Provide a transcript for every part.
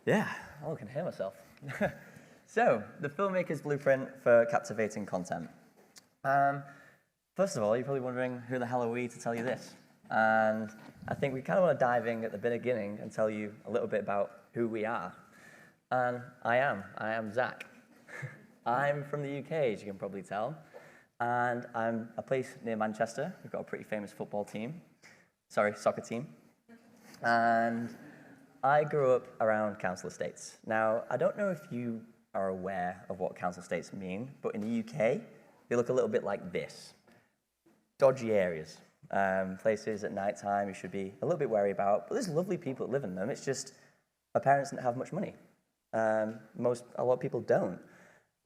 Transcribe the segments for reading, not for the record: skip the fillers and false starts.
Yeah, I can hear myself. So, the Filmmakers Blueprint for Captivating Content. First of all, you're probably wondering who the hell are we to tell you this? And I think we kind of want to dive in at the beginning and tell you a little bit about who we are. And I am Zack. I'm from the UK, as you can probably tell. And I'm a place near Manchester. We've got a pretty famous soccer team. And I grew up around council estates. Now, I don't know if you are aware of what council estates mean, but in the UK, they look a little bit like this. Dodgy areas, places at night time you should be a little bit wary about, but there's lovely people that live in them. It's just my parents didn't have much money. A lot of people don't.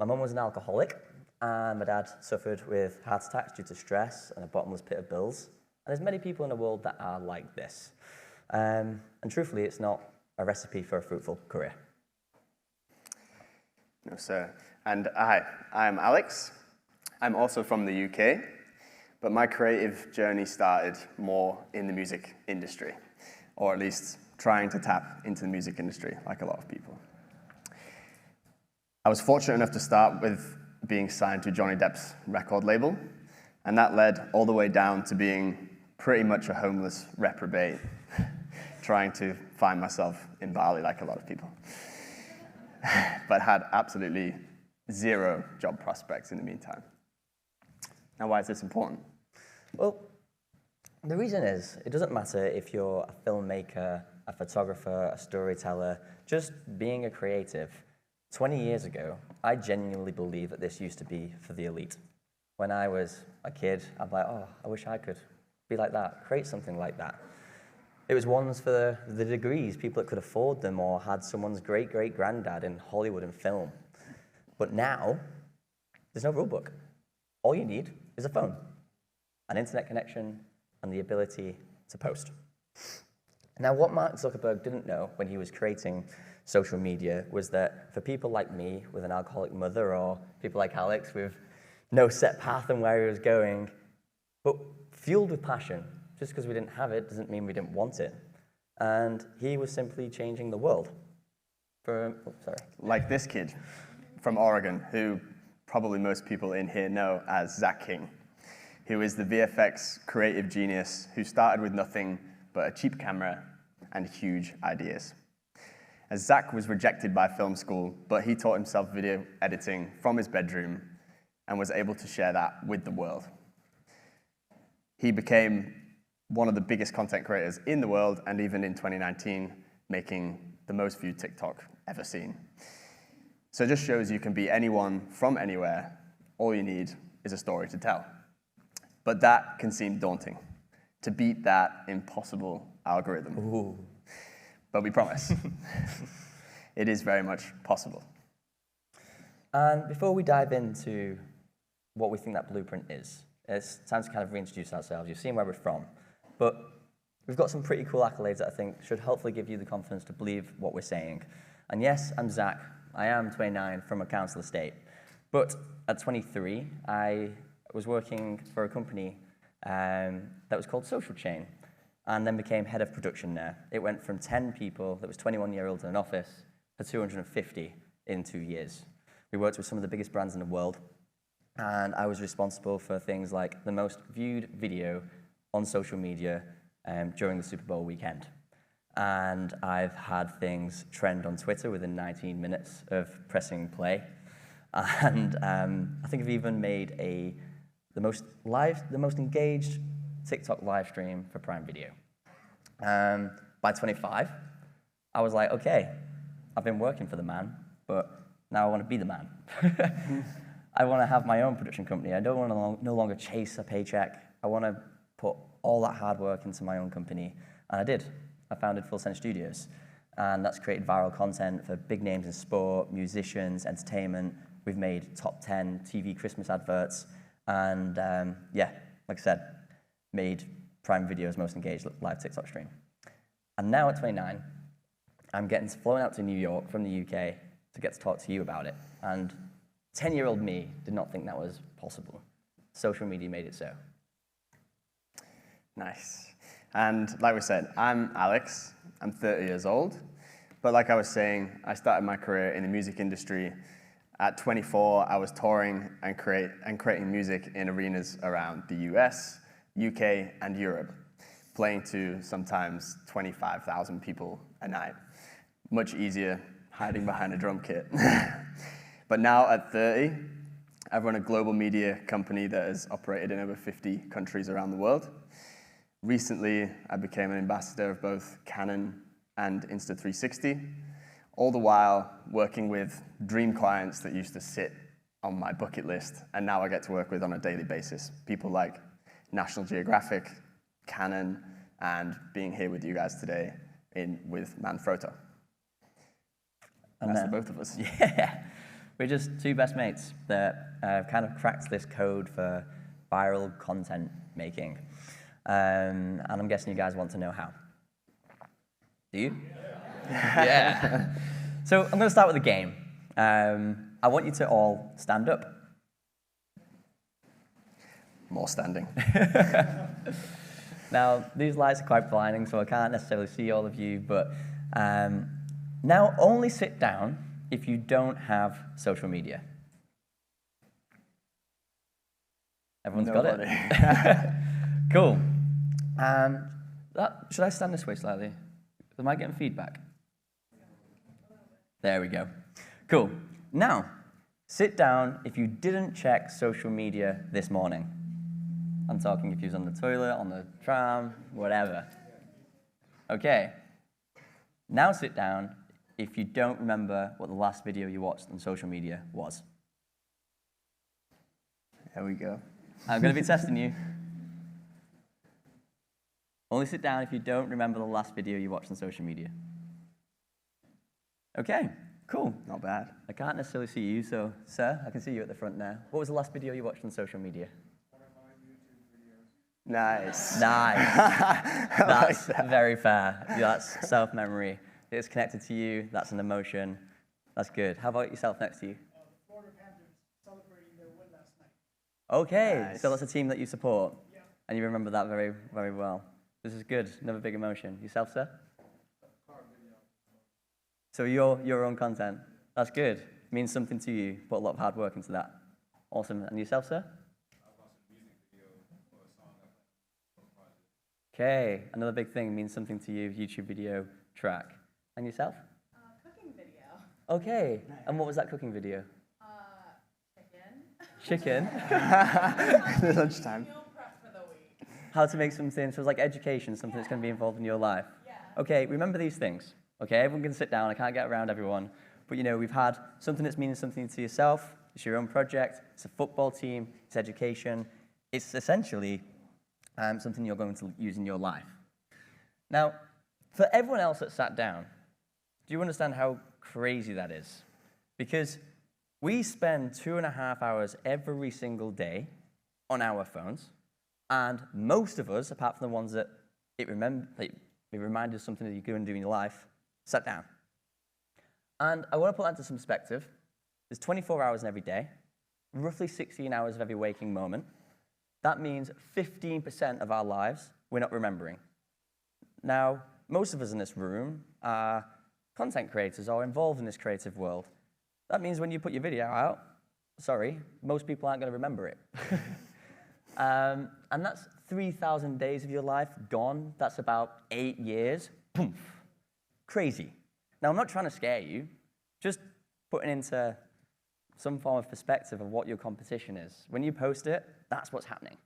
My mum was an alcoholic, and my dad suffered with heart attacks due to stress and a bottomless pit of bills. And there's many people in the world that are like this. And truthfully, it's not a recipe for a fruitful career. No, sir. And hi, I'm Alex. I'm also from the UK, but my creative journey started more in the music industry, or at least trying to tap into the music industry, like a lot of people. I was fortunate enough to start with being signed to Johnny Depp's record label, and that led all the way down to being pretty much a homeless reprobate, trying to find myself in Bali like a lot of people, but had absolutely zero job prospects in the meantime. Now, why is this important? Well, the reason is, it doesn't matter if you're a filmmaker, a photographer, a storyteller, just being a creative. 20 years ago, I genuinely believe that this used to be for the elite. When I was a kid, I'm like, oh, I wish I could be like that, create something like that. It was ones for the degrees, people that could afford them or had someone's great-great-granddad in Hollywood and film. But now, there's no rule book. All you need is a phone, an internet connection, and the ability to post. Now, what Mark Zuckerberg didn't know when he was creating social media was that for people like me with an alcoholic mother or people like Alex with no set path and where he was going, but fueled with passion, just because we didn't have it doesn't mean we didn't want it. And he was simply changing the world. Like this kid from Oregon, who probably most people in here know as Zack King, who is the VFX creative genius who started with nothing but a cheap camera and huge ideas. As Zack was rejected by film school, but he taught himself video editing from his bedroom and was able to share that with the world. He became one of the biggest content creators in the world, and even in 2019, making the most viewed TikTok ever seen. So it just shows you can be anyone from anywhere. All you need is a story to tell. But that can seem daunting, to beat that impossible algorithm. Ooh. But we promise, it is very much possible. And before we dive into what we think that blueprint is, it's time to kind of reintroduce ourselves. You've seen where we're from, but we've got some pretty cool accolades that I think should hopefully give you the confidence to believe what we're saying. And yes, I'm Zack. I am 29 from a council estate. But at 23, I was working for a company that was called Social Chain, and then became head of production there. It went from 10 people that was 21-year-olds in an office to 250 in 2 years. We worked with some of the biggest brands in the world, and I was responsible for things like the most viewed video on social media during the Super Bowl weekend. And I've had things trend on Twitter within 19 minutes of pressing play. And I think I've even made the most engaged TikTok live stream for Prime Video. By 25, I was like, okay, I've been working for the man, but now I want to be the man. I want to have my own production company. I don't want to no longer chase a paycheck. I want to put all that hard work into my own company. And I did. I founded Full Send Studios. And that's created viral content for big names in sport, musicians, entertainment. We've made top 10 TV Christmas adverts. And like I said, made Prime Video's most engaged live TikTok stream. And now at 29, I'm getting flown out to New York from the UK to get to talk to you about it. And 10-year-old me did not think that was possible. Social media made it so. Nice. And like we said, I'm Alex. I'm 30 years old. But like I was saying, I started my career in the music industry. At 24, I was touring and creating music in arenas around the US, UK, and Europe, playing to sometimes 25,000 people a night. Much easier hiding behind a drum kit. But now at 30, I run a global media company that has operated in over 50 countries around the world. Recently, I became an ambassador of both Canon and Insta360, all the while working with dream clients that used to sit on my bucket list, and now I get to work with on a daily basis. People like National Geographic, Canon, and being here with you guys today with Manfrotto. And that's the both of us. Yeah, we're just two best mates that kind of cracked this code for viral content making. And I'm guessing you guys want to know how. Do you? Yeah. So I'm going to start with a game. I want you to all stand up. More standing. Now, these lights are quite blinding, so I can't necessarily see all of you, but now only sit down if you don't have social media. Everyone's got it? Cool. Should I stand this way slightly? Am I getting feedback? There we go. Cool. Now, sit down if you didn't check social media this morning. I'm talking if you was on the toilet, on the tram, whatever. Okay. Now sit down if you don't remember what the last video you watched on social media was. There we go. I'm going to be testing you. Only sit down if you don't remember the last video you watched on social media. Okay, cool. Not bad. I can't necessarily see you, so, sir, I can see you at the front now. What was the last video you watched on social media? One of my YouTube videos. Nice. Nice. That's very fair. That's self-memory. It's connected to you. That's an emotion. That's good. How about yourself next to you? Florida Panthers celebrating their win last night. Okay, Nice. so that's a team that you support. Yeah. And you remember that very, very well. This is good. Another big emotion. Yourself, sir? Car video. So your own content. That's good. Means something to you. Put a lot of hard work into that. Awesome. And yourself, sir? Okay. Another big thing means something to you. YouTube video, track. And yourself? Cooking video. Okay. And what was that cooking video? Chicken. Chicken. Lunchtime. Meal prep for the week. How to make something. So it's like education, something that's going to be involved in your life. Yeah. Okay. Remember these things. Okay. Everyone can sit down. I can't get around everyone. But we've had something that's meaning something to yourself. It's your own project. It's a football team. It's education. It's essentially something you're going to use in your life. Now, for everyone else that sat down, do you understand how crazy that is? Because we spend 2.5 hours every single day on our phones, and most of us, apart from the ones that it reminded us something that you're going to do in your life, sat down. And I want to put that into some perspective. There's 24 hours in every day, roughly 16 hours of every waking moment. That means 15% of our lives we're not remembering. Now, most of us in this room are content creators or involved in this creative world. That means when you put your video out, most people aren't going to remember it. And that's 3,000 days of your life gone. That's about 8 years. Poof. Crazy. Now, I'm not trying to scare you, just putting into some form of perspective of what your competition is. When you post it, that's what's happening.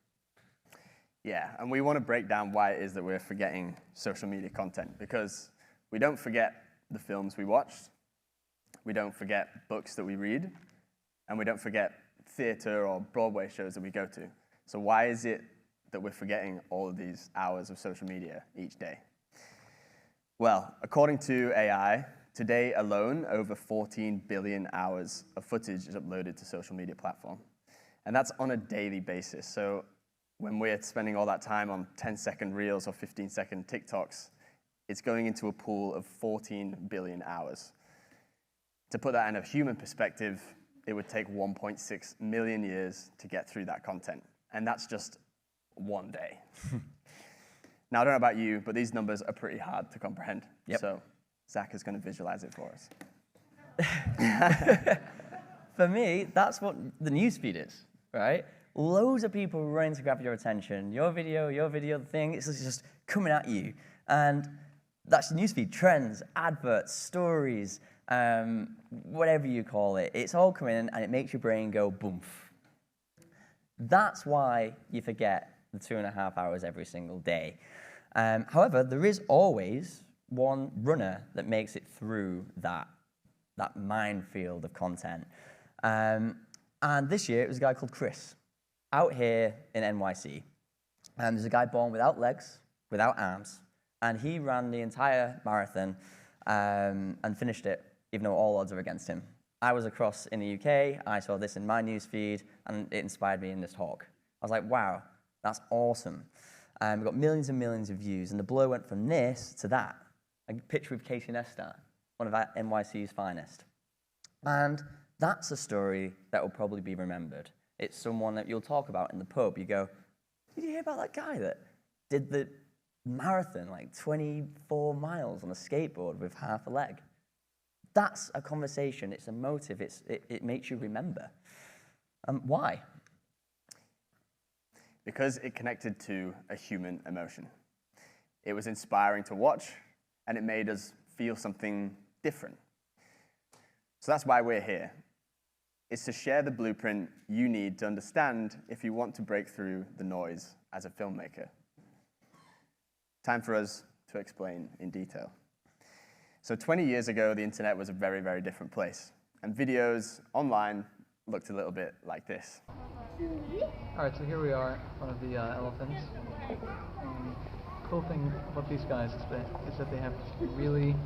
Yeah, and we want to break down why it is that we're forgetting social media content, because we don't forget the films we watched, we don't forget books that we read, and we don't forget theater or Broadway shows that we go to. So why is it that we're forgetting all of these hours of social media each day? Well, according to AI, today alone, over 14 billion hours of footage is uploaded to social media platform. And that's on a daily basis. So when we're spending all that time on 10-second reels or 15-second TikToks, it's going into a pool of 14 billion hours. To put that in a human perspective, it would take 1.6 million years to get through that content. And that's just one day. Now, I don't know about you, but these numbers are pretty hard to comprehend. Yep. So Zack is going to visualize it for us. For me, that's what the newsfeed is, right? Loads of people running to grab your attention. Your video, the thing, it's just coming at you. And that's the newsfeed, trends, adverts, stories, whatever you call it. It's all coming in and it makes your brain go boom. That's why you forget the 2.5 hours every single day. However, there is always one runner that makes it through that minefield of content. And this year, it was a guy called Chris, out here in NYC. And there's a guy born without legs, without arms, and he ran the entire marathon and finished it, even though all odds are against him. I was across in the UK, I saw this in my newsfeed, and it inspired me in this talk. I was like, wow, that's awesome. We got millions and millions of views, and the blow went from this to that. A picture with Casey Neistat, one of NYC's finest. And that's a story that will probably be remembered. It's someone that you'll talk about in the pub. You go, did you hear about that guy that did the marathon, like 24 miles on a skateboard with half a leg? That's a conversation. It's a motive. It makes you remember. Why? Because it connected to a human emotion. It was inspiring to watch, and it made us feel something different. So that's why we're here. It's to share the blueprint you need to understand if you want to break through the noise as a filmmaker. Time for us to explain in detail. So 20 years ago, the internet was a very, very different place, and videos online looked a little bit like this. All right, so here we are, one of the elephants. Cool thing about these guys is that they have really,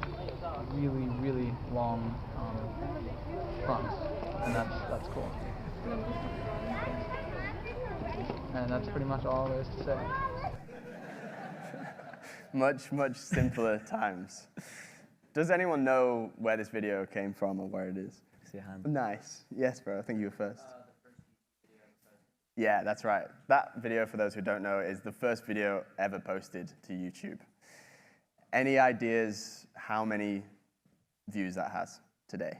really, really long fronts, and that's cool. And that's pretty much all there is to say. Much, much simpler times. Does anyone know where this video came from or where it is? See your hand. Nice. Yes, bro. I think you were first. Yeah, that's right. That video, for those who don't know, is the first video ever posted to YouTube. Any ideas how many views that has today?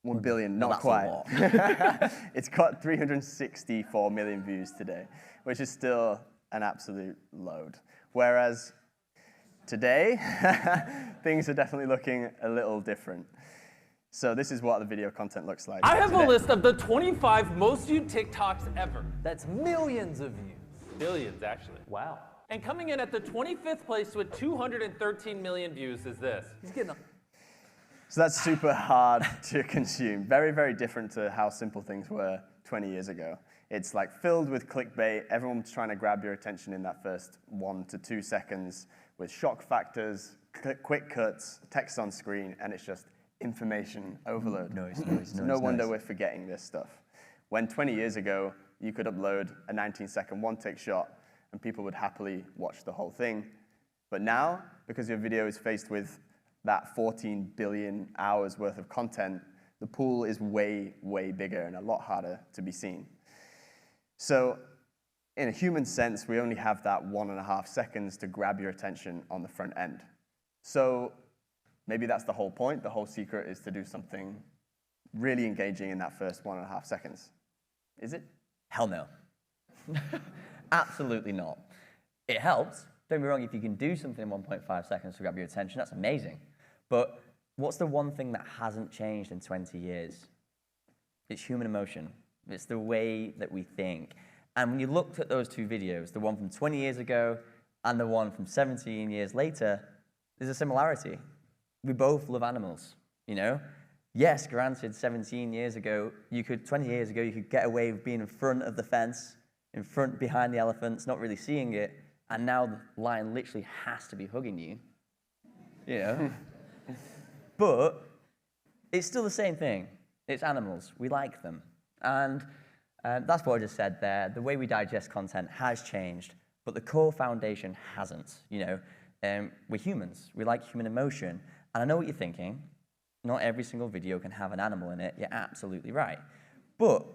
1 billion, not quite. It's got 364 million views today, which is still an absolute load. Whereas today, things are definitely looking a little different. So this is what the video content looks like. I have today. a list of the 25 most viewed TikToks ever. That's millions of views. Billions, actually. Wow. And coming in at the 25th place with 213 million views is this. He's getting a... So that's super hard to consume. Very, very different to how simple things were 20 years ago. It's like filled with clickbait. Everyone's trying to grab your attention in that first 1 to 2 seconds with shock factors, quick cuts, text on screen, and it's just information overload. No wonder we're forgetting this stuff. When 20 years ago, you could upload a 19-second one-take shot and people would happily watch the whole thing. But now, because your video is faced with that 14 billion hours worth of content, the pool is way, way bigger and a lot harder to be seen. So in a human sense, we only have that 1.5 seconds to grab your attention on the front end. So maybe that's the whole point. The whole secret is to do something really engaging in that first 1.5 seconds. Is it? Hell no. Absolutely not. It helps. Don't be wrong, if you can do something in 1.5 seconds to grab your attention, that's amazing. But what's the one thing that hasn't changed in 20 years? It's human emotion. It's the way that we think. And when you looked at those two videos, the one from 20 years ago and the one from 17 years later, there's a similarity. We both love animals, you know? Yes, granted, 17 years ago, 20 years ago, you could get away with being in front of the fence, behind the elephants, not really seeing it, and now the lion literally has to be hugging you, you know? But it's still the same thing. It's animals. We like them. And that's what I just said there. The way we digest content has changed, but the core foundation hasn't, you know? We're humans. We like human emotion. And I know what you're thinking. Not every single video can have an animal in it. You're absolutely right. But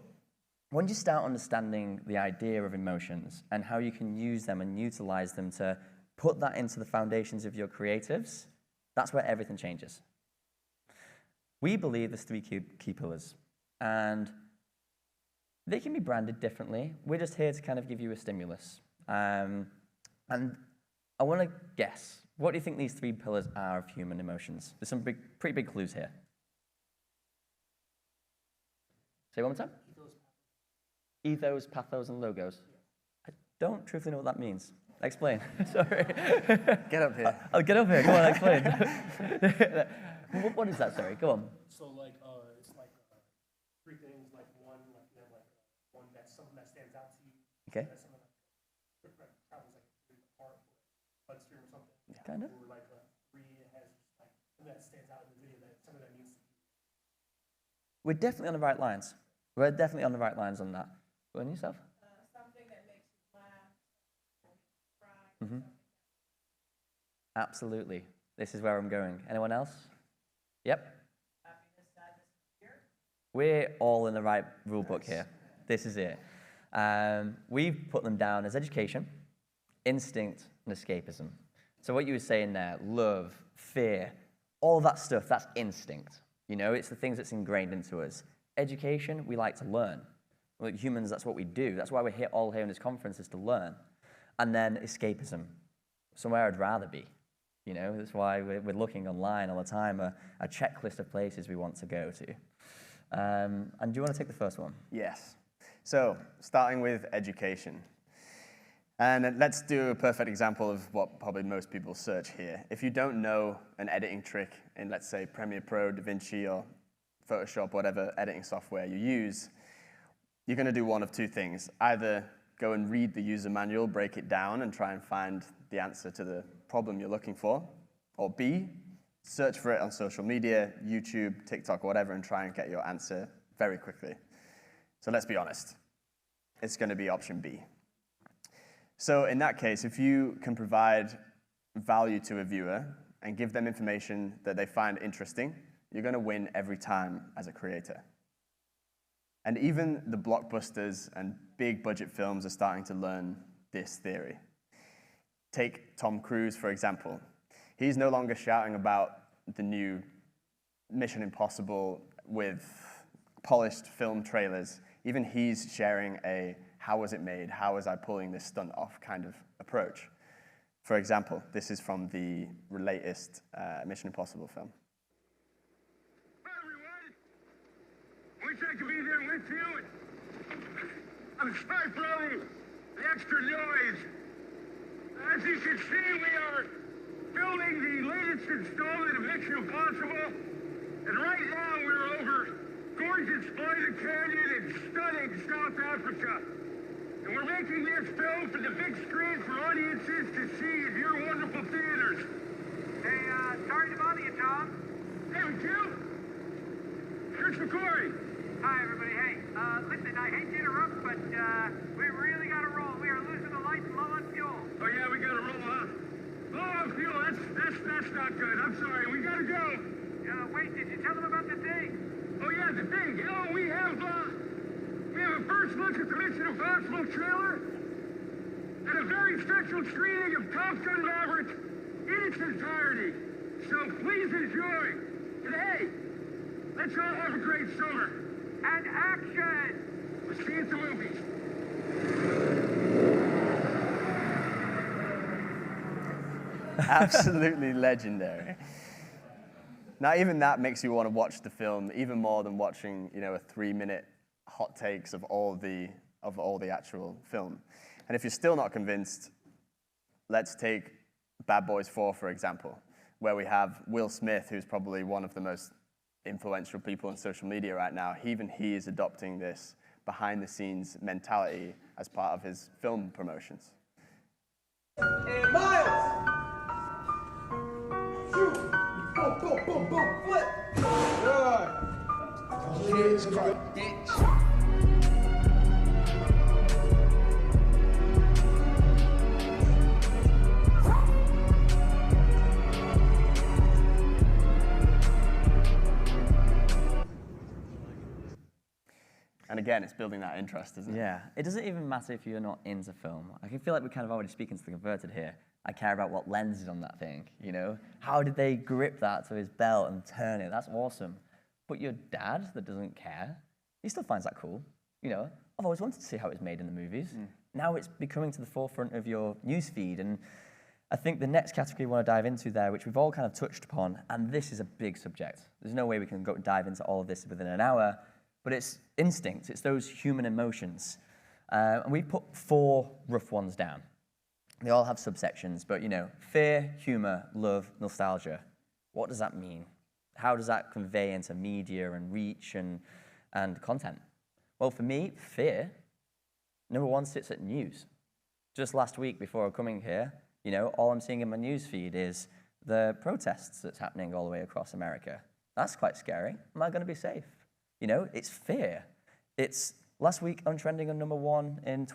when you start understanding the idea of emotions and how you can use them and utilize them to put that into the foundations of your creatives, that's where everything changes. We believe there's three key pillars, and they can be branded differently. We're just here to kind of give you a stimulus. And I want to guess, what do you think these three pillars are of human emotions? There's some pretty big clues here. Say one more time. Ethos, pathos, and logos. I don't truthfully know what that means. Explain. Sorry. Get up here. I'll get up here. Go on, explain. What is that? Sorry. Go on. So like, it's like three things. Like one, like you know, like one that's something that stands out to you. Okay. That's something that travels like through the heart, bloodstream, or something. Kind of. Or like three, it has like something that stands out in the video that something that means to you. We're definitely on the right lines. We're definitely on the right lines on that. Go on yourself. Something that makes you laugh, cry. Mm-hmm. Absolutely. This is where I'm going. Anyone else? Yep. Happiness, sadness, fear. We're all in the right rule book here. This is it. We've put them down as education, instinct, and escapism. So what you were saying there, love, fear, all that stuff, that's instinct. You know, it's the things that's ingrained into us. Education, we like to learn. Like humans, that's what we do. That's why we're all here in this conference, is to learn. And then escapism, somewhere I'd rather be. You know, that's why we're looking online all the time, a checklist of places we want to go to. And do you want to take the first one? Yes. So, starting with education. And let's do a perfect example of what probably most people search here. If you don't know an editing trick in, let's say, Premiere Pro, DaVinci, or Photoshop, whatever editing software you use, you're going to do one of two things. Either go and read the user manual, break it down, and try and find the answer to the problem you're looking for. Or B, search for it on social media, YouTube, TikTok, whatever, and try and get your answer very quickly. So let's be honest. It's going to be option B. So in that case, if you can provide value to a viewer and give them information that they find interesting, you're going to win every time as a creator. And even the blockbusters and big budget films are starting to learn this theory. Take Tom Cruise, for example. He's no longer shouting about the new Mission Impossible with polished film trailers. Even he's sharing a how was it made, how was I pulling this stunt off kind of approach. For example, this is from the latest Mission Impossible film. Hi everyone! Wish I could be there with you. I'm sorry for all the extra noise. As you can see, we are filming the latest installment of Mission Impossible. And right now we're over gorgeous Spider Canyon in stunning South Africa. And we're making this film for the big screen for audiences to see in your wonderful theaters. Hey, sorry to bother you, Tom. Hey, with you? Chris McCory. Hi, everybody. Hey, listen, I hate to interrupt, but we really got to roll. We are losing the lights, low on fuel. Oh, yeah, we got to roll, huh? Low on fuel, that's not good. I'm sorry, we got to go. Wait, did you tell them about the thing? Oh, yeah, the thing. You know, we have a first look at the Mission Impossible trailer and a very special screening of Top Gun Maverick in its entirety. So please enjoy. And hey, let's all have a great summer. And action! We'll see you at the movies. Absolutely legendary. Now, even that makes you want to watch the film even more than watching, you know, a 3-minute hot takes of all the actual film. And if you're still not convinced, let's take Bad Boys 4, for example, where we have Will Smith, who's probably one of the most influential people on social media right now. Even he is adopting this behind-the-scenes mentality as part of his film promotions. And Miles! Shoot! Boom, boom, boom, boom, flip! Good! Kids, bitch! And again, it's building that interest, isn't it? Yeah, it doesn't even matter if you're not into film. I can feel like we're kind of already speaking to the converted here. I care about what lens is on that thing, you know? How did they grip that to his belt and turn it? That's awesome. But your dad that doesn't care, he still finds that cool. You know, I've always wanted to see how it's made in the movies. Now it's becoming to the forefront of your newsfeed. And I think the next category we want to dive into there, which we've all kind of touched upon, and this is a big subject. There's no way we can go dive into all of this within an hour, but it's instinct. It's those human emotions. And we put 4 rough ones down. They all have subsections, but you know, fear, humor, love, nostalgia. What does that mean? How does that convey into media and reach and content? Well, for me, fear, number 1 sits at news. Just last week before coming here, you know, all I'm seeing in my news feed is the protests that's happening all the way across America. That's quite scary. Am I going to be safe? You know, it's fear. It's last week on trending on number 1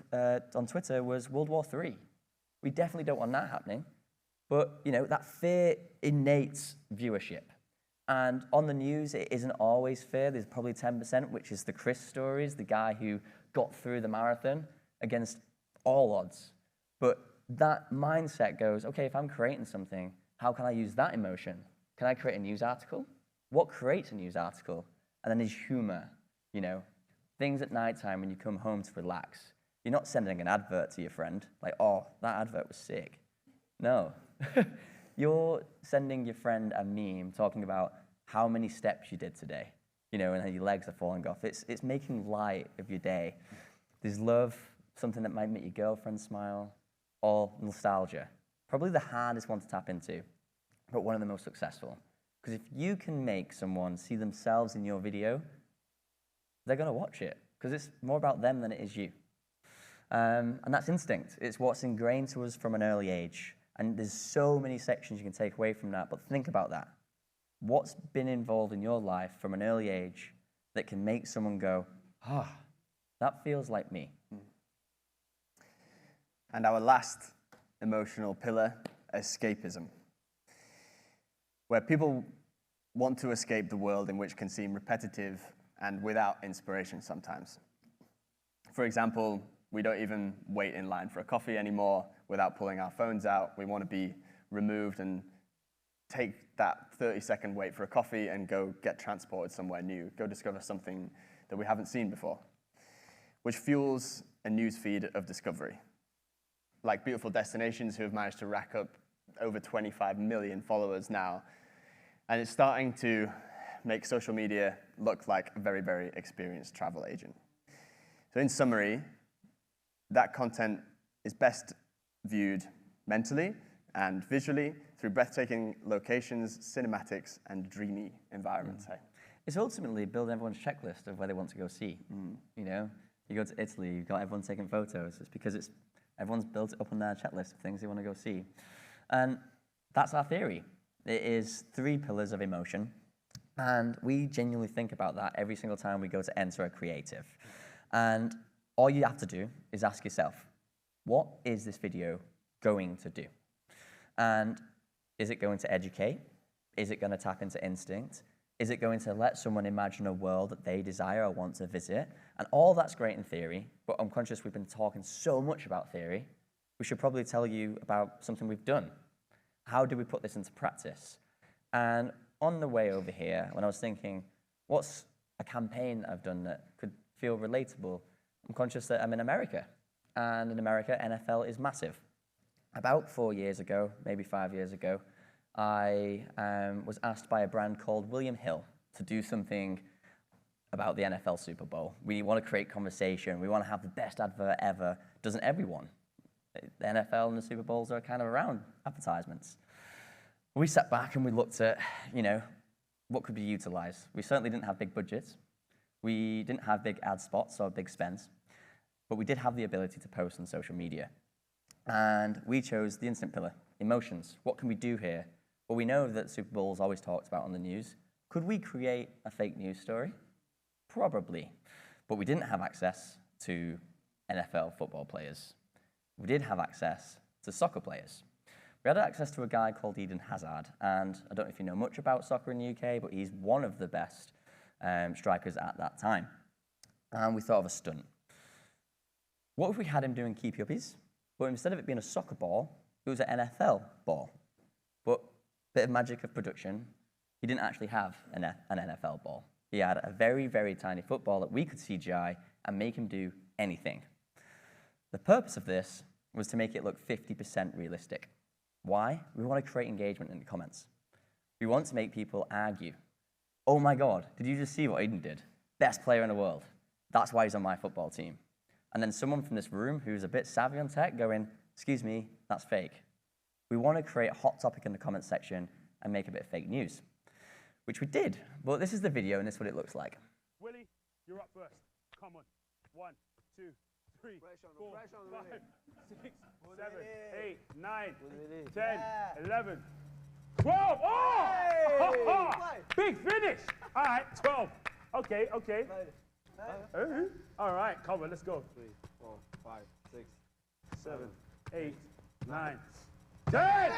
on Twitter was World War III. We definitely don't want that happening. But, you know, that fear innates viewership. And on the news, it isn't always fear. There's probably 10%, which is the Chris stories, the guy who got through the marathon against all odds. But that mindset goes, okay, if I'm creating something, how can I use that emotion? Can I create a news article? What creates a news article? And then there's humor, you know, things at nighttime when you come home to relax. You're not sending an advert to your friend, like, oh, that advert was sick. No. You're sending your friend a meme talking about how many steps you did today, you know, and how your legs are falling off. It's making light of your day. There's love, something that might make your girlfriend smile, or nostalgia. Probably the hardest one to tap into, but one of the most successful. Because if you can make someone see themselves in your video, they're going to watch it, because it's more about them than it is you. And that's instinct. It's what's ingrained to us from an early age. And there's so many sections you can take away from that, but think about that. What's been involved in your life from an early age that can make someone go, ah, that feels like me? And our last emotional pillar, escapism, where people want to escape the world in which can seem repetitive and without inspiration sometimes. For example, we don't even wait in line for a coffee anymore without pulling our phones out. We want to be removed and take that 30-second wait for a coffee and go get transported somewhere new, go discover something that we haven't seen before, which fuels a news feed of discovery. Like beautiful destinations who have managed to rack up over 25 million followers now. And it's starting to make social media look like a very, very experienced travel agent. So in summary, that content is best viewed mentally and visually through breathtaking locations, cinematics, and dreamy environments. It's ultimately building everyone's checklist of where they want to go see. You know, you go to Italy, you've got everyone taking photos. It's because everyone's built it up on their checklist of things they want to go see. And that's our theory. It is 3 pillars of emotion. And we genuinely think about that every single time we go to enter a creative. And all you have to do is ask yourself, what is this video going to do? And is it going to educate? Is it going to tap into instinct? Is it going to let someone imagine a world that they desire or want to visit? And all that's great in theory, but I'm conscious we've been talking so much about theory, we should probably tell you about something we've done. How do we put this into practice? And on the way over here, when I was thinking, what's a campaign I've done that could feel relatable? I'm conscious that I'm in America. And in America, NFL is massive. About 4 years ago, maybe 5 years ago, I was asked by a brand called William Hill to do something about the NFL Super Bowl. We want to create conversation. We want to have the best advert ever. Doesn't everyone? The NFL and the Super Bowls are kind of around advertisements. We sat back and we looked at, you know, what could be utilized. We certainly didn't have big budgets. We didn't have big ad spots or big spends, but we did have the ability to post on social media. And we chose the instant pillar, emotions. What can we do here? Well, we know that Super Bowl is always talked about on the news. Could we create a fake news story? Probably. But we didn't have access to NFL football players. We did have access to soccer players. We had access to a guy called Eden Hazard, and I don't know if you know much about soccer in the UK, but he's one of the best strikers at that time. And we thought of a stunt. What if we had him doing keepy-uppies, but instead of it being a soccer ball, It was an NFL ball. But bit of magic of production, he didn't actually have an NFL ball. He had a very, very tiny football that we could CGI and make him do anything. The purpose of this was to make it look 50% realistic. Why? We want to create engagement in the comments. We want to make people argue. Oh my God, did you just see what Aiden did? Best player in the world. That's why he's on my football team. And then someone from this room who's a bit savvy on tech going, excuse me, that's fake. We want to create a hot topic in the comments section and make a bit of fake news, which we did. But this is the video, and this is what it looks like. Willie, you're up first. Come on. 1, 2, 3, 4, 5, 6, 7, 8, 9, 10, 11, 12. Oh! Big finish. All right, 12. Okay. All right, come on, let's go. 3, 4, 5, 6, 7, 8, 9, 10.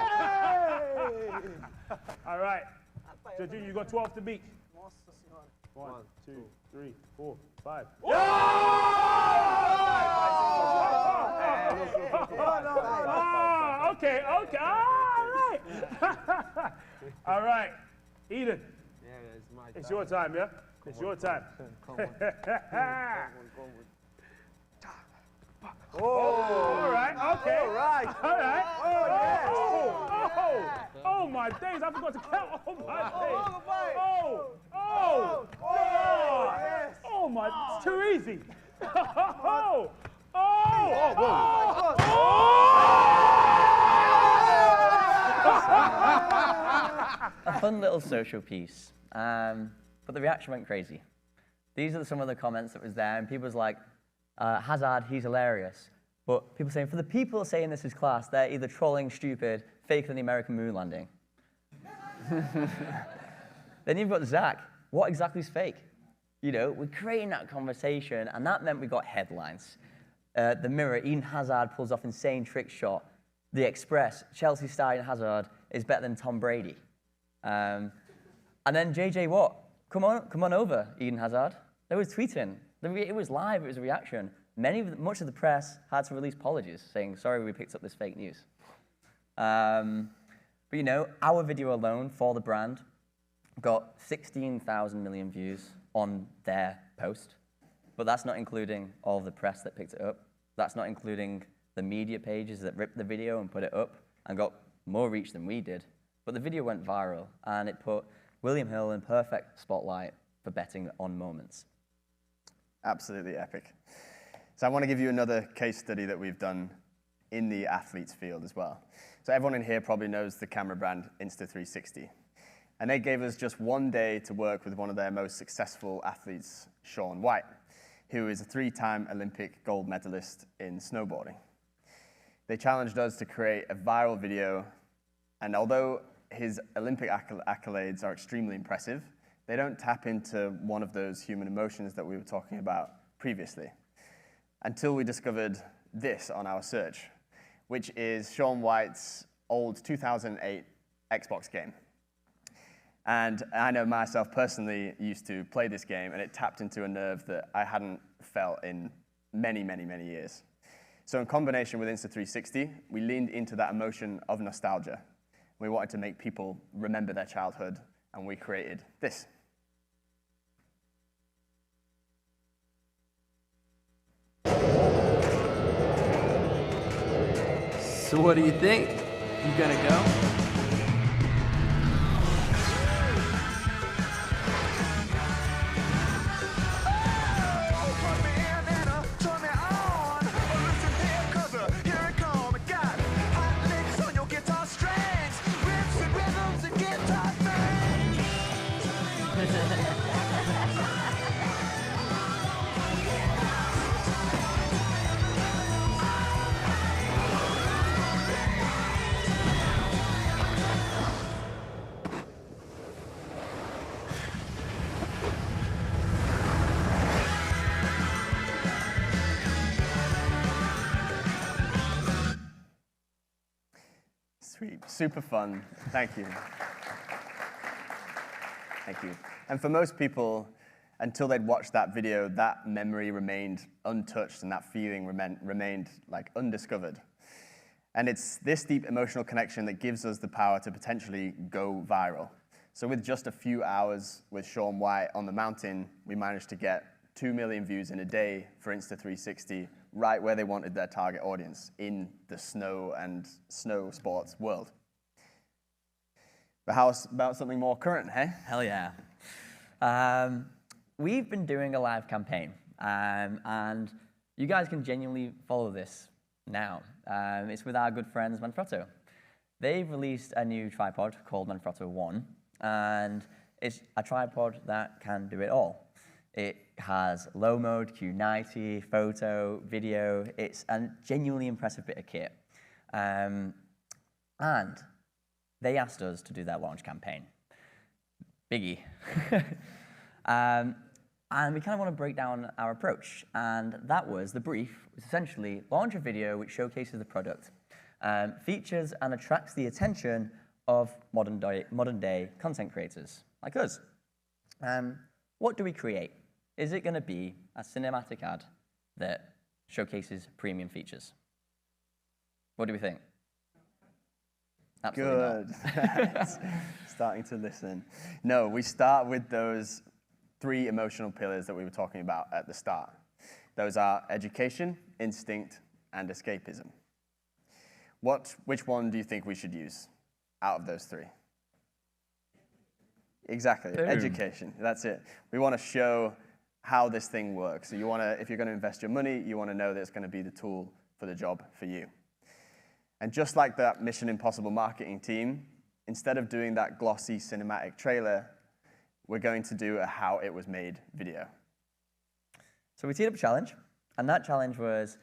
All right. So, Junior, you got 12 to beat. 1, 2, 3, 4, 5. Okay. All right. All right. Eden. It's your time, yeah? It's your time. All right. Okay. All right. Oh my days! I forgot to count. Oh my days! Oh my! It's too easy. A fun little social piece, but the reaction went crazy. These are some of the comments that was there, and people was like, Hazard, he's hilarious. But people saying, for the people saying this is class, they're either trolling stupid, faker than the American moon landing. Then you've got Zack. What exactly is fake? You know, we're creating that conversation, and that meant we got headlines. The Mirror, Eden Hazard pulls off insane trick shot. The Express, Chelsea star Eden Hazard is better than Tom Brady. And then JJ Watt, come on over, Eden Hazard. They was tweeting. It was live, it was a reaction. Much of the press had to release apologies, saying, sorry, we picked up this fake news. But you know, our video alone for the brand got 16,000 million views on their post. But that's not including all of the press that picked it up. That's not including the media pages that ripped the video and put it up and got more reach than we did. But the video went viral, and it put William Hill in perfect spotlight for betting on moments. Absolutely epic. So I want to give you another case study that we've done in the athletes field as well. So everyone in here probably knows the camera brand Insta360. And they gave us just one day to work with one of their most successful athletes, Shaun White, who is a 3-time Olympic gold medalist in snowboarding. They challenged us to create a viral video, and although his Olympic accolades are extremely impressive, they don't tap into one of those human emotions that we were talking about previously, until we discovered this on our search, which is Shaun White's old 2008 Xbox game. And I know myself personally used to play this game, and it tapped into a nerve that I hadn't felt in many, many, many years. So in combination with Insta360, we leaned into that emotion of nostalgia. We wanted to make people remember their childhood, and we created this. So what do you think? You gonna go? Sweet, super fun. Thank you. Thank you. And for most people, until they'd watched that video, that memory remained untouched and that feeling remained like undiscovered. And it's this deep emotional connection that gives us the power to potentially go viral. So with just a few hours with Sean White on the mountain, we managed to get 2 million views in a day for Insta360, right where they wanted their target audience, in the snow and snow sports world. But how about something more current, hey? Hell yeah. We've been doing a live campaign, and you guys can genuinely follow this now. It's with our good friends Manfrotto. They've released a new tripod called Manfrotto 1, and it's a tripod that can do it all. It has low mode, Q90, photo, video. It's a genuinely impressive bit of kit. And they asked us to do their launch campaign. Biggie. And we kind of want to break down our approach. And that was, the brief was essentially launch a video which showcases the product, features and attracts the attention of modern day content creators like us. What do we create? Is it going to be a cinematic ad that showcases premium features? What do we think? Absolutely Good. not. Starting to listen. No, we start with those 3 emotional pillars that we were talking about at the start. Those are education, instinct, and escapism. Which one do you think we should use out of those 3? Exactly, Boom. Education, that's it. We want to show how this thing works. So if you're going to invest your money, you want to know that it's going to be the tool for the job for you. And just like that Mission Impossible marketing team, instead of doing that glossy cinematic trailer, we're going to do a how it was made video. So we teed up a challenge, and that challenge was,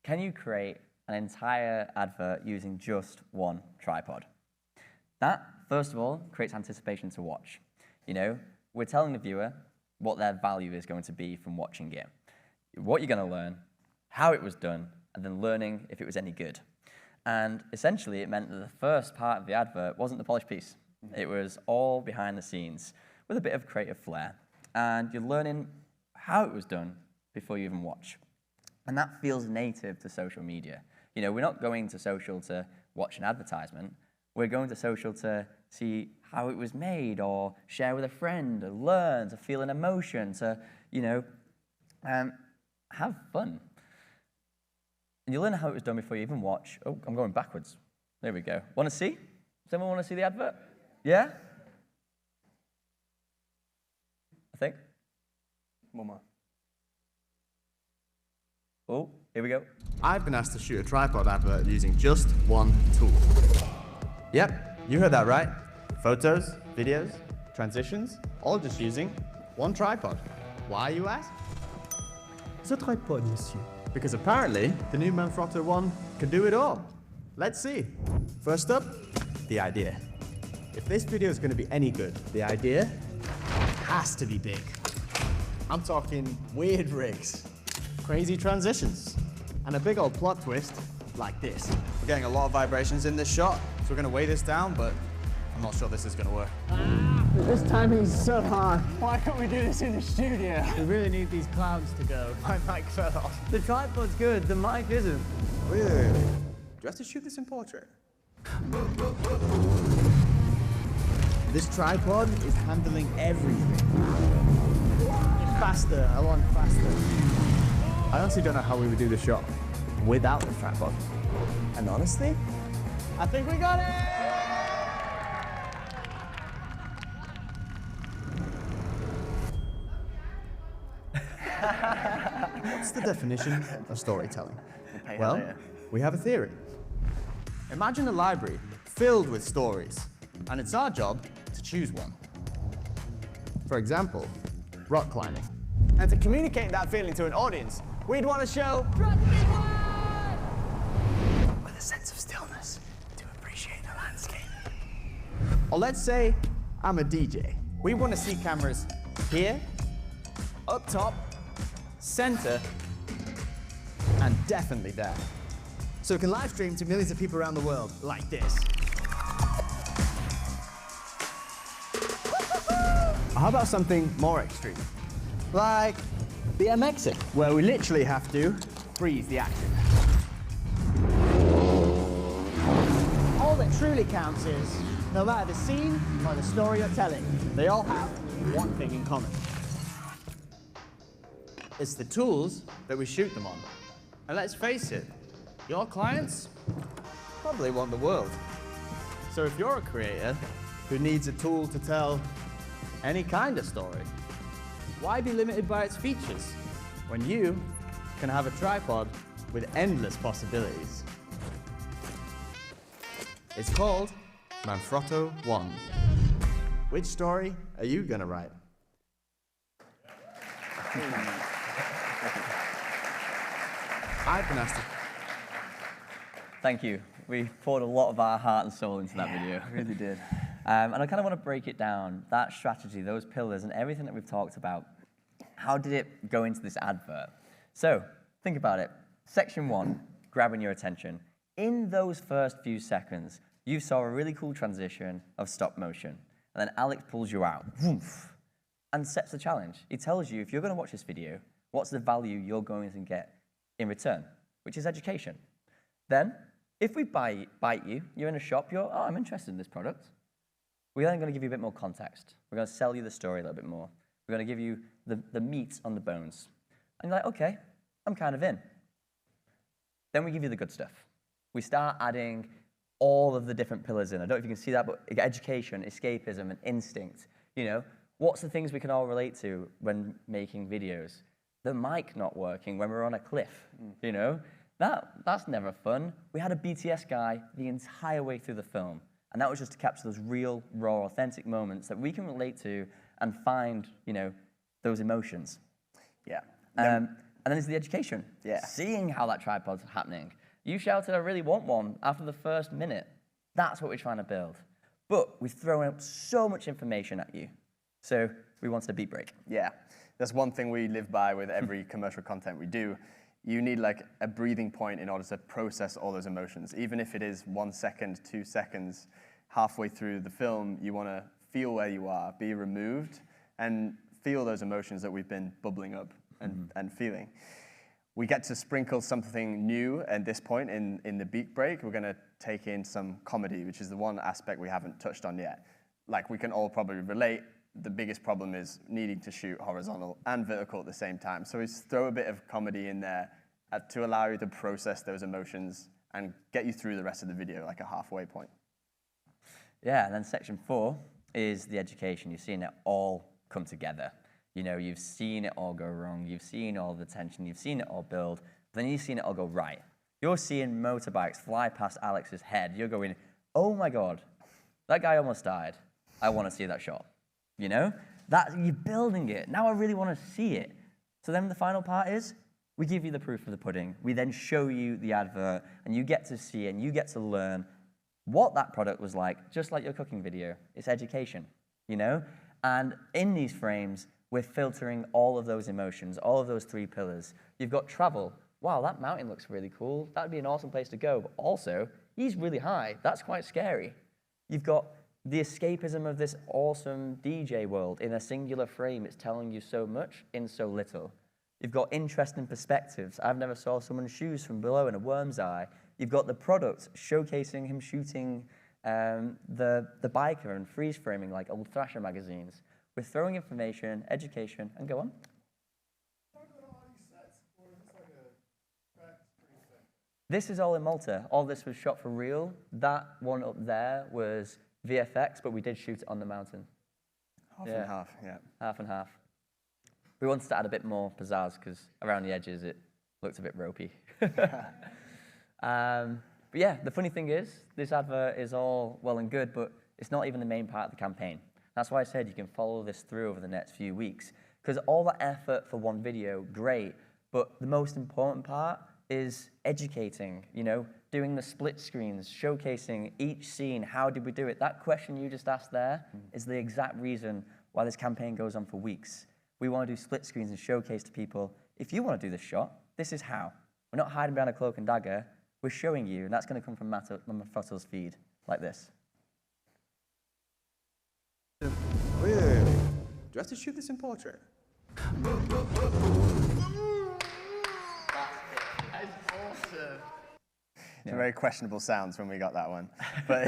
can you create an entire advert using just one tripod? That, first of all, creates anticipation to watch. You know, we're telling the viewer what their value is going to be from watching it, what you're going to learn, how it was done, and then learning if it was any good. And essentially, it meant that the first part of the advert wasn't the polished piece. It was all behind the scenes with a bit of creative flair. And you're learning how it was done before you even watch. And that feels native to social media. You know, we're not going to social to watch an advertisement. We're going to social to see how it was made, or share with a friend, or learn, to feel an emotion, to, you know, have fun. And you learn how it was done before you even watch. Oh, I'm going backwards. There we go. Want to see? Does anyone want to see the advert? Yeah? I think. One more. Oh, here we go. I've been asked to shoot a tripod advert using just one tool. Yep, you heard that right. Photos, videos, transitions, all just using one tripod. Why, you ask? The tripod, monsieur. Because apparently, the new Manfrotto 1 can do it all. Let's see. First up, the idea. If this video is going to be any good, the idea has to be big. I'm talking weird rigs, crazy transitions, and a big old plot twist like this. We're getting a lot of vibrations in this shot, so we're going to weigh this down, but I'm not sure this is going to work. This timing's so hard. Why can't we do this in the studio? We really need these clouds to go. My mic fell off. The tripod's good, the mic isn't. Wait. Do you have to shoot this in portrait? This tripod is handling everything. Faster, I want faster. I honestly don't know how we would do the shot without the tripod. And honestly, I think we got it! What's the definition of storytelling? Well, we have a theory. Imagine a library filled with stories, and it's our job to choose one. For example, rock climbing. And to communicate that feeling to an audience, we'd want to show with a sense of stillness to appreciate the landscape. Or let's say I'm a DJ. We want to see cameras here, up top, center, and definitely there. So we can live stream to millions of people around the world like this. Or how about something more extreme? Like BMXing, where we literally have to freeze the action. What truly counts is, no matter the scene or the story you're telling, they all have one thing in common. It's the tools that we shoot them on. And let's face it, your clients probably want the world. So if you're a creator who needs a tool to tell any kind of story, why be limited by its features when you can have a tripod with endless possibilities? It's called Manfrotto 1. Which story are you gonna write? I've been asked to... Thank you. We poured a lot of our heart and soul into that video. Really did. And I kind of want to break it down, that strategy, those pillars, and everything that we've talked about. How did it go into this advert? So, think about it. Section 1, grabbing your attention. In those first few seconds, you saw a really cool transition of stop motion. And then Alex pulls you out, woof, and sets the challenge. He tells you, if you're going to watch this video, what's the value you're going to get in return, which is education. Then, if we bite you, you're in a shop, oh, I'm interested in this product. We're then going to give you a bit more context. We're going to sell you the story a little bit more. We're going to give you the meat on the bones. And you're like, okay, I'm kind of in. Then we give you the good stuff. We start adding all of the different pillars in. I don't know if you can see that, but education, escapism, and instinct. You know, what's the things we can all relate to when making videos? The mic not working when we're on a cliff, you know? That's never fun. We had a BTS guy the entire way through the film, and that was just to capture those real, raw, authentic moments that we can relate to and find, you know, those emotions. Yeah. And then there's the education. Yeah. Seeing how that tripod's happening. You shouted, I really want one, after the first minute. That's what we're trying to build. But we've thrown out so much information at you. So we wanted a beat break. Yeah. That's one thing we live by with every commercial content we do. You need like a breathing point in order to process all those emotions. Even if it is 1 second, 2 seconds, halfway through the film, you want to feel where you are, be removed, and feel those emotions that we've been bubbling up and feeling. We get to sprinkle something new at this point in the beat break. We're going to take in some comedy, which is the one aspect we haven't touched on yet. Like we can all probably relate. The biggest problem is needing to shoot horizontal and vertical at the same time. So we throw a bit of comedy in there to allow you to process those emotions and get you through the rest of the video, like a halfway point. Yeah, and then section 4 is the education. You've seen it all come together. You know, you've seen it all go wrong. You've seen all the tension. You've seen it all build. Then you've seen it all go right. You're seeing motorbikes fly past Alex's head. You're going, oh my God, that guy almost died. I want to see that shot. You know, you're building it. Now I really want to see it. So then the final part is, we give you the proof of the pudding. We then show you the advert, and you get to see it, and you get to learn what that product was like, just like your cooking video. It's education, you know? And in these frames, we're filtering all of those emotions, all of those 3 pillars. You've got travel. Wow, that mountain looks really cool. That'd be an awesome place to go. But also, he's really high. That's quite scary. You've got the escapism of this awesome DJ world in a singular frame. It's telling you so much in so little. You've got interesting perspectives. I've never saw someone's shoes from below in a worm's eye. You've got the product showcasing him shooting the biker and freeze framing like old Thrasher magazines. We're throwing information, education, and go on. This is all in Malta. All this was shot for real. That one up there was VFX, but we did shoot it on the mountain. Half and half, yeah. Half and half. We wanted to add a bit more pizzazz because around the edges it looked a bit ropey. But yeah, the funny thing is, this advert is all well and good, but it's not even the main part of the campaign. That's why I said you can follow this through over the next few weeks. Because all that effort for one video, great, but the most important part is educating, you know, doing the split screens, showcasing each scene, how did we do it? That question you just asked there is the exact reason why this campaign goes on for weeks. We want to do split screens and showcase to people, if you want to do this shot, this is how. We're not hiding behind a cloak and dagger, we're showing you, and that's going to come from Manfrotto's feed, like this. Wait. Do I have to shoot this in portrait? Some very questionable sounds when we got that one. But,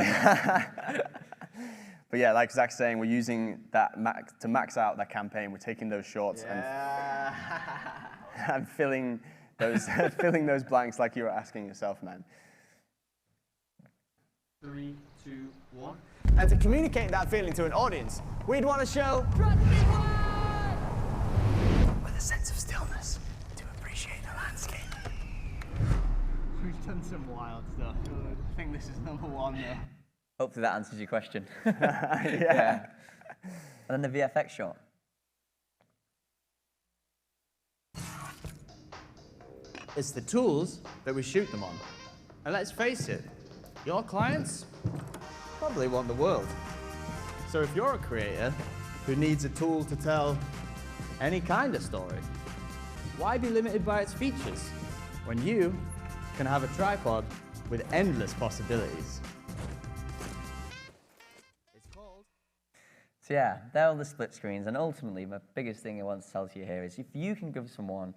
but yeah, like Zach's saying, we're using that to max out that campaign. We're taking those shorts and filling those, filling those blanks like you were asking yourself, man. 3, 2, 1. And to communicate that feeling to an audience, we'd want to show with a sense of stillness to appreciate the landscape. We've done some wild stuff. I think this is number 1 though. Hopefully that answers your question. Yeah. And then the VFX shot. It's the tools that we shoot them on. And let's face it, your clients probably want the world. So if you're a creator who needs a tool to tell any kind of story, why be limited by its features when you can have a tripod with endless possibilities? It's called... So yeah, they're all the split screens, and ultimately my biggest thing I want to tell to you here is if you can give someone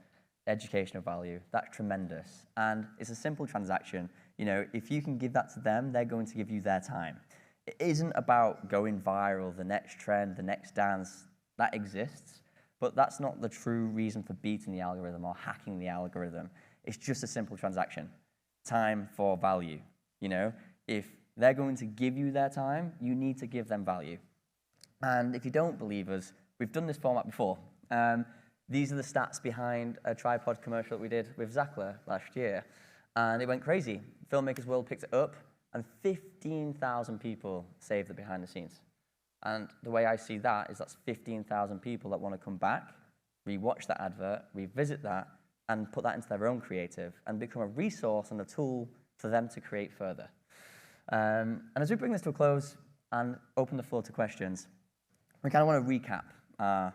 educational value, that's tremendous. And it's a simple transaction. You know, if you can give that to them, they're going to give you their time. It isn't about going viral, the next trend, the next dance. That exists, but that's not the true reason for beating the algorithm or hacking the algorithm. It's just a simple transaction. Time for value. You know, if they're going to give you their time, you need to give them value. And if you don't believe us, we've done this format before. These are the stats behind a tripod commercial that we did with Zackler last year. And it went crazy. Filmmakers World picked it up, and 15,000 people saved it behind the scenes. And the way I see that is that's 15,000 people that want to come back, rewatch that advert, revisit that, and put that into their own creative, and become a resource and a tool for them to create further. And as we bring this to a close and open the floor to questions, we kind of want to recap our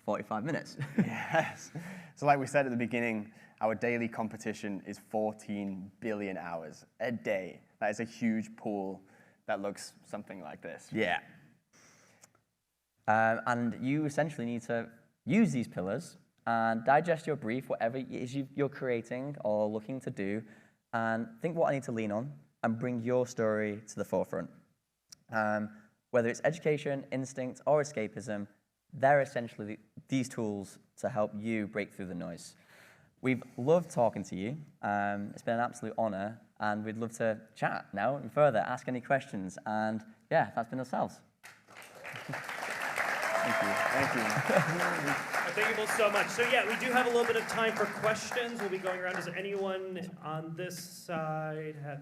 45 minutes. Yes. So like we said at the beginning, our daily competition is 14 billion hours a day. That is a huge pool that looks something like this. Yeah. And you essentially need to use these pillars and digest your brief, whatever it is you're creating or looking to do, and think what I need to lean on and bring your story to the forefront. Whether it's education, instinct, or escapism, they're essentially these tools to help you break through the noise. We've loved talking to you. It's been an absolute honor, and we'd love to chat now and further, ask any questions, and yeah, that's been ourselves. Thank you. Thank you. Thank you both so much. So yeah, we do have a little bit of time for questions. We'll be going around. Does anyone on this side have,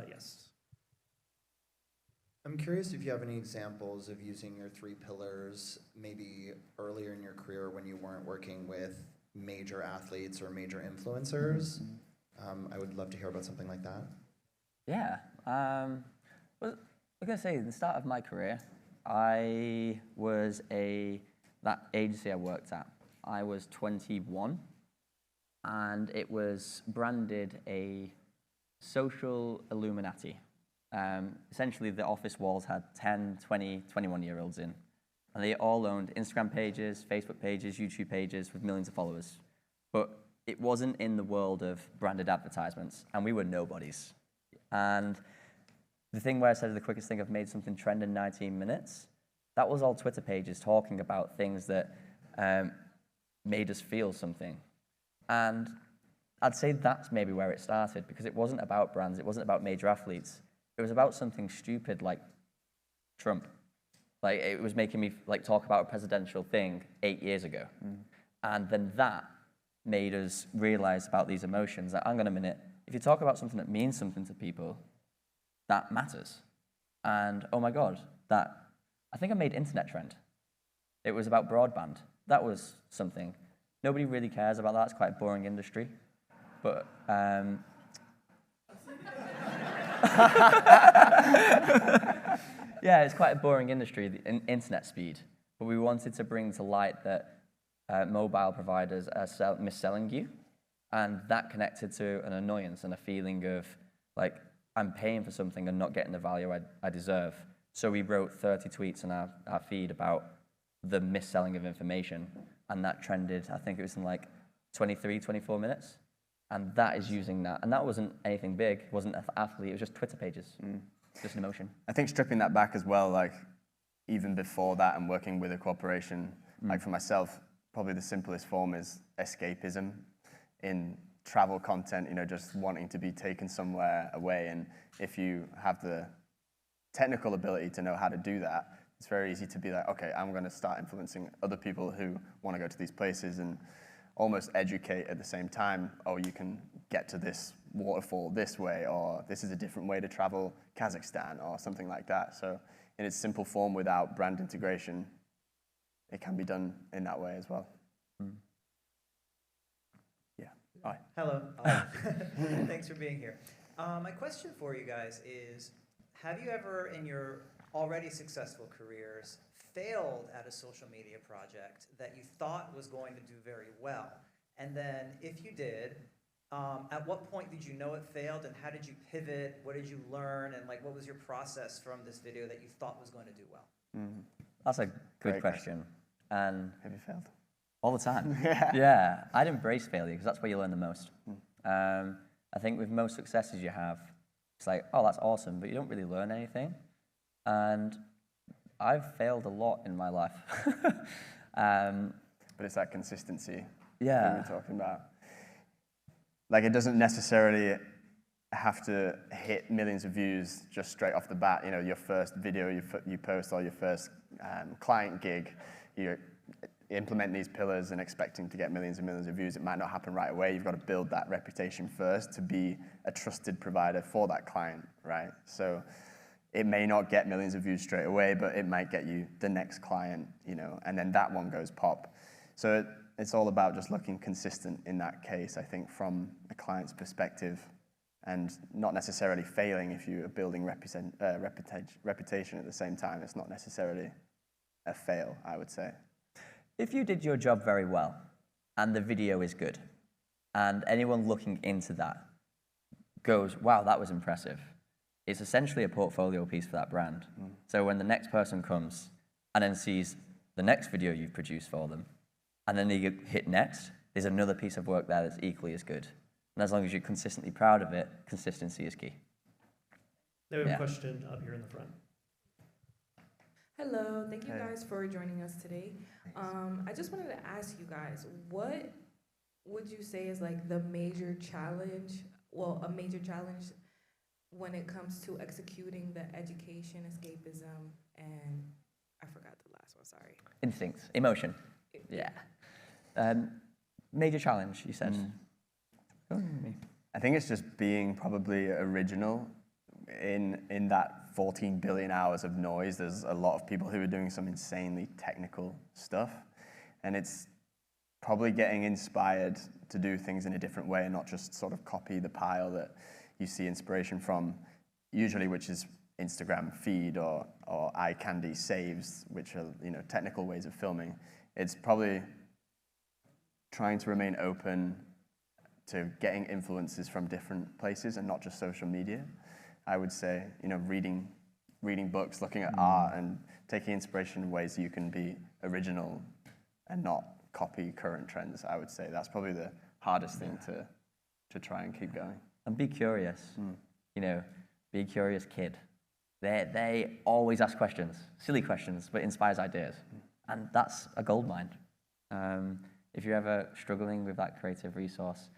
yes? I'm curious if you have any examples of using your 3 pillars maybe earlier in your career when you weren't working with major athletes or major influencers. I would love to hear about something like that. Yeah. Well, I was going to say, at the start of my career, I was that agency I worked at, I was 21, and it was branded a social Illuminati. Essentially, the office walls had 10, 20, 21-year-olds in, and they all owned Instagram pages, Facebook pages, YouTube pages with millions of followers. But it wasn't in the world of branded advertisements, and we were nobodies. And the thing where I said the quickest thing I've made something trend in 19 minutes, that was all Twitter pages talking about things that made us feel something. And I'd say that's maybe where it started, because it wasn't about brands, it wasn't about major athletes. It was about something stupid like Trump. Like, it was making me talk about a presidential thing 8 years ago. And then that made us realize about these emotions that, hang on a minute, if you talk about something that means something to people, that matters. And oh my God, I think I made internet trend. It was about broadband. That was something. Nobody really cares about that. It's quite a boring industry. But yeah, it's quite a boring industry, the internet speed. But we wanted to bring to light that mobile providers are mis-selling you, and that connected to an annoyance and a feeling of, like, I'm paying for something and not getting the value I deserve. So we wrote 30 tweets on our feed about the mis-selling of information, and that trended, I think it was in 23, 24 minutes. And that is using that. And that wasn't anything big. It wasn't an athlete. It was just Twitter pages. Just an emotion. I think stripping that back as well, like even before that and working with a corporation, like for myself, probably the simplest form is escapism in travel content, you know, just wanting to be taken somewhere away. And if you have the technical ability to know how to do that, it's very easy to be like, okay, I'm going to start influencing other people who want to go to these places and almost educate at the same time. Oh, you can get to this waterfall this way, or this is a different way to travel Kazakhstan, or something like that. So in its simple form, without brand integration, it can be done in that way as well. Yeah. Hi. Hello. Thanks for being here. My question for you guys is, have you ever in your already successful careers failed at a social media project that you thought was going to do very well? And then if you did, at what point did you know it failed, and how did you pivot? What did you learn? And like, what was your process from this video that you thought was going to do well? That's a good question. And have you failed? All the time. Yeah, I'd embrace failure because that's where you learn the most. I think with most successes you have, it's like, oh, that's awesome, but you don't really learn anything. And I've failed a lot in my life. But it's that consistency that we're talking about. Like, it doesn't necessarily have to hit millions of views just straight off the bat. You know, your first video you post, or your first client gig, you implement these pillars and expecting to get millions and millions of views. It might not happen right away. You've got to build that reputation first to be a trusted provider for that client, right? So it may not get millions of views straight away, but it might get you the next client, you know, and then that one goes pop. So it's all about just looking consistent in that case, I think, from a client's perspective, and not necessarily failing if you are building reputation at the same time. It's not necessarily a fail, I would say. If you did your job very well, and the video is good, and anyone looking into that goes, wow, that was impressive, it's essentially a portfolio piece for that brand. So when the next person comes and then sees the next video you've produced for them, and then they hit next, there's another piece of work there that's equally as good. And as long as you're consistently proud of it, consistency is key. Now we have a question up here in the front. Hello, thank you guys for joining us today. I just wanted to ask you guys, what would you say is like the major challenge, well, a major challenge when it comes to executing the education, escapism, and I forgot the last one, sorry. Instincts, emotion, yeah. Major challenge, you said. I think it's just being probably original in that 14 billion hours of noise. There's a lot of people who are doing some insanely technical stuff, and it's probably getting inspired to do things in a different way and not just sort of copy the pile that you see inspiration from, usually, which is Instagram feed or eye candy saves, which are, you know, technical ways of filming. It's probably trying to remain open to getting influences from different places and not just social media. I would say, you know, reading books, looking at art, and taking inspiration in ways you can be original and not copy current trends. I would say that's probably the hardest thing to try and keep going. And be curious. You know, be a curious kid. They always ask questions, silly questions, but inspires ideas. And that's a gold mine. If you're ever struggling with that creative resource,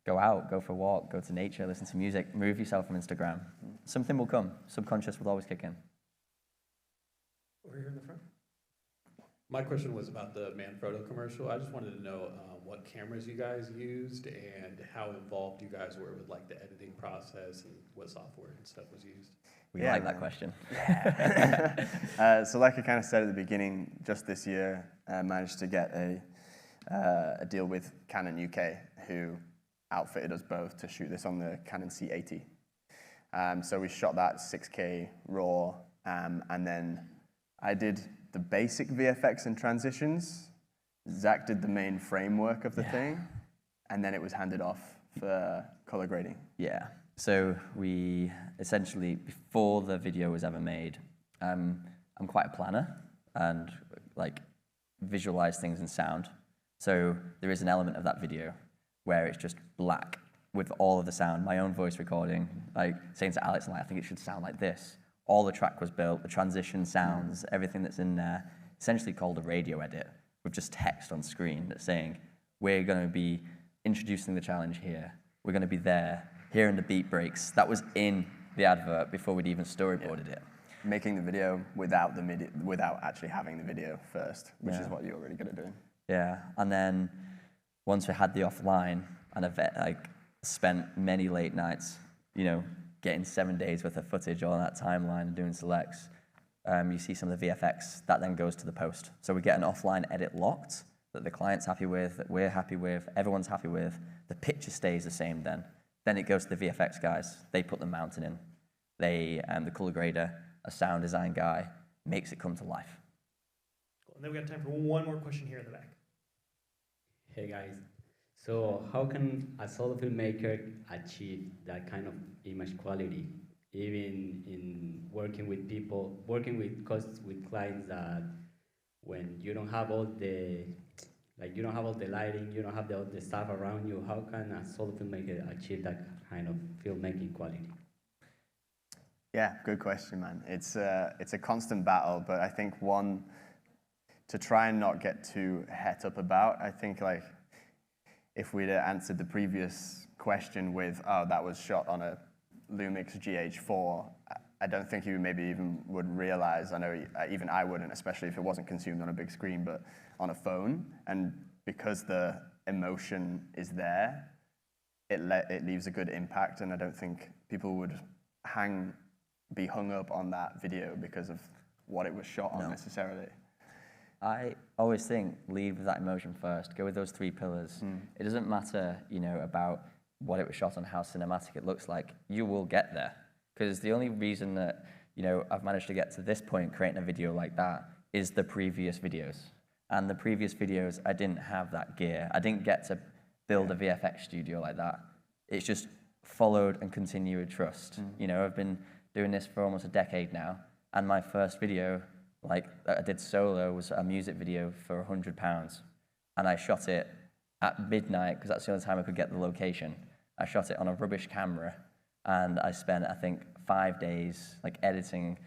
go out, go for a walk, go to nature, listen to music, remove yourself from Instagram. Something will come. Subconscious will always kick in. Over here in the front. My question was about the Manfrotto commercial. I just wanted to know what cameras you guys used and how involved you guys were with like the editing process and what software and stuff was used. We like that question. So like I kind of said at the beginning, just this year, I managed to get a deal with Canon UK, who outfitted us both to shoot this on the Canon C80. So we shot that 6K RAW, and then I did the basic VFX and transitions. Zack did the main framework of the thing, and then it was handed off for color grading. Yeah. So we essentially, before the video was ever made, I'm quite a planner and like visualize things in sound. So there is an element of that video where it's just black with all of the sound, my own voice recording, like saying to Alex, like, I think it should sound like this. All the track was built, the transition sounds, everything that's in there, essentially called a radio edit with just text on screen that's saying, we're going to be introducing the challenge here. We're going to be there, hearing the beat breaks. That was in the advert before we'd even storyboarded it. Making the video without actually having the video first, which is what you're really good at doing. Yeah, and then once we had the offline, and I spent many late nights, getting 7 days worth of footage on that timeline and doing selects. You see some of the VFX, that then goes to the post. So we get an offline edit locked that the client's happy with, that we're happy with, everyone's happy with. The picture stays the same then. Then it goes to the VFX guys. They put the mountain in. The color grader, a sound design guy, makes it come to life. Cool. And then we got time for one more question here in the back. Hey guys, so how can a solo filmmaker achieve that kind of image quality, even in working with people, with clients that when you don't have all the, you don't have all the lighting, you don't have all the stuff around you, how can a solo filmmaker achieve that kind of filmmaking quality? Yeah, good question, man. It's a constant battle, but I think one, to try and not get too het up about, I think if we'd answered the previous question with, oh, that was shot on a Lumix GH4, I don't think you maybe even would realize, I know even I wouldn't, especially if it wasn't consumed on a big screen, but on a phone. And because the emotion is there, it leaves a good impact, and I don't think people would be hung up on that video because of what it was shot on necessarily. I always think lead with that emotion first. Go with those 3 pillars. It doesn't matter, about what it was shot on, how cinematic it looks like. You will get there, because the only reason that I've managed to get to this point creating a video like that is the previous videos. And the previous videos, I didn't have that gear. I didn't get to build a VFX studio like that. It's just followed and continued trust. I've been doing this for almost a decade now, and my first video, that I did solo, was a music video for £100, and I shot it at midnight because that's the only time I could get the location. I shot it on a rubbish camera, and I spent, I think, 5 days editing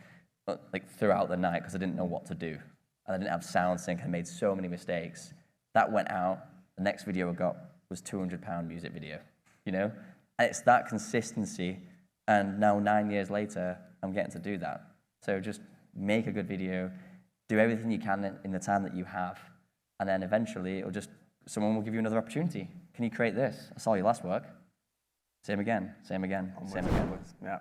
throughout the night because I didn't know what to do, and I didn't have sound sync. I made so many mistakes. That went out. The next video I got was £200 music video. And it's that consistency, and now 9 years later, I'm getting to do that. So just make a good video, do everything you can in the time that you have, and then eventually someone will give you another opportunity. Can you create this? I saw your last work. Same again, same again, same again. Yeah.